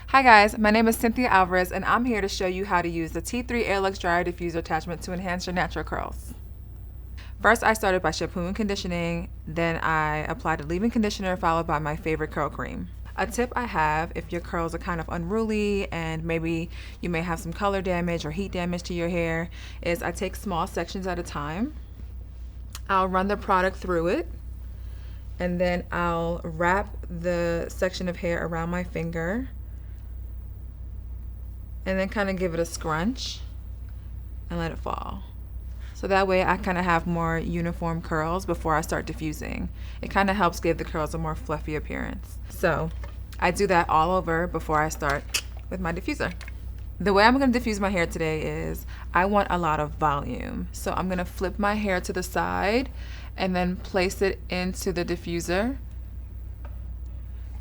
Hi guys, my name is Cynthia Alvarez and I'm here to show you how to use the T3 AireLuxe Dryer diffuser attachment to enhance your natural curls. First, I started by shampooing and conditioning, then I applied a leave-in conditioner followed by my favorite curl cream. A tip I have if your curls are kind of unruly and maybe you may have some color damage or heat damage to your hair is I take small sections at a time. I'll run the product through it and then I'll wrap the section of hair around my finger and then kind of give it a scrunch and let it fall. So that way I kind of have more uniform curls before I start diffusing. It kind of helps give the curls a more fluffy appearance. So I do that all over before I start with my diffuser. The way I'm going to diffuse my hair today is I want a lot of volume. So I'm going to flip my hair to the side and then place it into the diffuser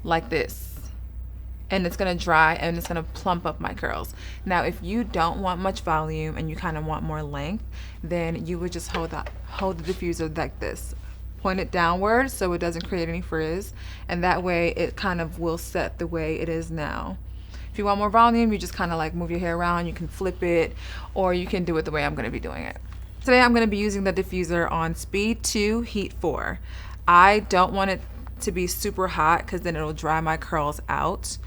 like this. And it's gonna dry and it's gonna plump up my curls. Now, if you don't want much volume and you kind of want more length, then you would just hold the diffuser like this. Point it downward so it doesn't create any frizz, and that way it kind of will set the way it is now. If you want more volume, you just kind of like move your hair around, you can flip it, or you can do it the way I'm gonna be doing it. Today I'm gonna be using the diffuser on speed 2, heat 4. I don't want it to be super hot because then it'll dry my curls out.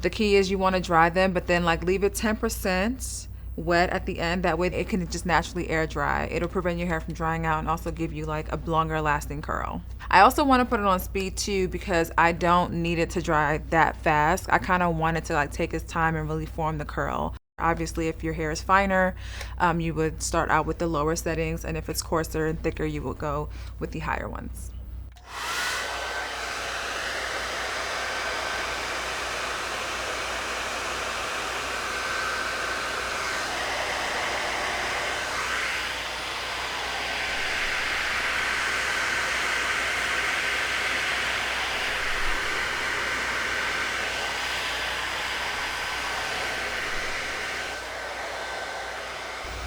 The key is you want to dry them, but then like leave it 10% wet at the end. That way it can just naturally air dry. It'll prevent your hair from drying out and also give you like a longer lasting curl. I also want to put it on speed 2 because I don't need it to dry that fast. I kind of want it to like take its time and really form the curl. Obviously, if your hair is finer, you would start out with the lower settings, and if it's coarser and thicker, you will go with the higher ones.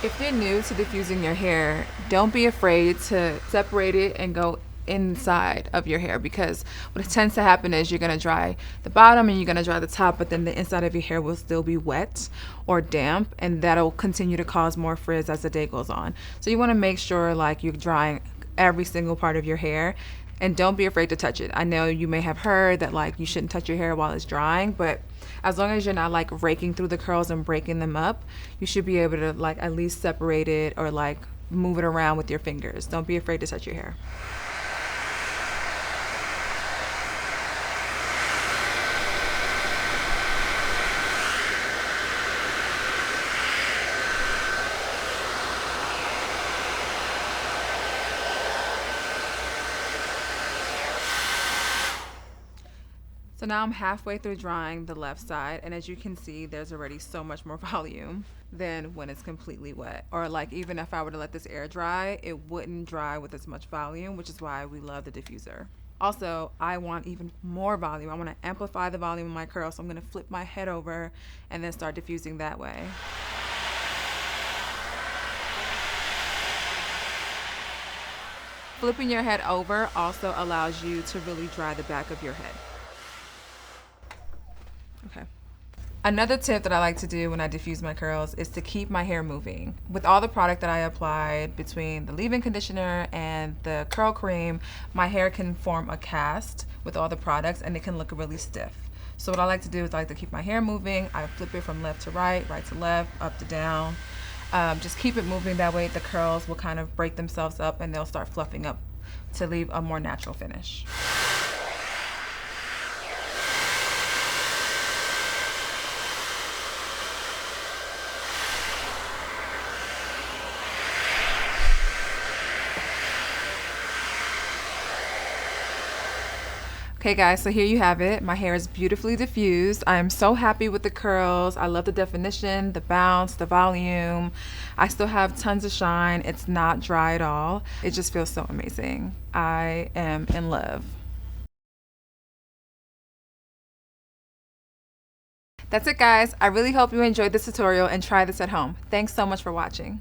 If you're new to diffusing your hair, don't be afraid to separate it and go inside of your hair, because what tends to happen is you're going to dry the bottom and you're going to dry the top, but then the inside of your hair will still be wet or damp, and that'll continue to cause more frizz as the day goes on. So you want to make sure like you're drying every single part of your hair, and don't be afraid to touch it. I know you may have heard that like you shouldn't touch your hair while it's drying, but as long as you're not like raking through the curls and breaking them up, you should be able to like at least separate it or like move it around with your fingers. Don't be afraid to touch your hair. So now I'm halfway through drying the left side, and as you can see, there's already so much more volume than when it's completely wet. Or like even if I were to let this air dry, it wouldn't dry with as much volume, which is why we love the diffuser. Also, I want even more volume. I want to amplify the volume of my curls, so I'm going to flip my head over and then start diffusing that way. Flipping your head over also allows you to really dry the back of your head. Okay. Another tip that I like to do when I diffuse my curls is to keep my hair moving. With all the product that I applied between the leave-in conditioner and the curl cream, my hair can form a cast with all the products and it can look really stiff. So what I like to do is I like to keep my hair moving. I flip it from left to right to left, up to down. Just keep it moving, that way the curls will kind of break themselves up and they'll start fluffing up to leave a more natural finish. Okay guys, so here you have it. My hair is beautifully diffused. I am so happy with the curls. I love the definition, the bounce, the volume. I still have tons of shine. It's not dry at all. It just feels so amazing. I am in love. That's it guys. I really hope you enjoyed this tutorial and try this at home. Thanks so much for watching.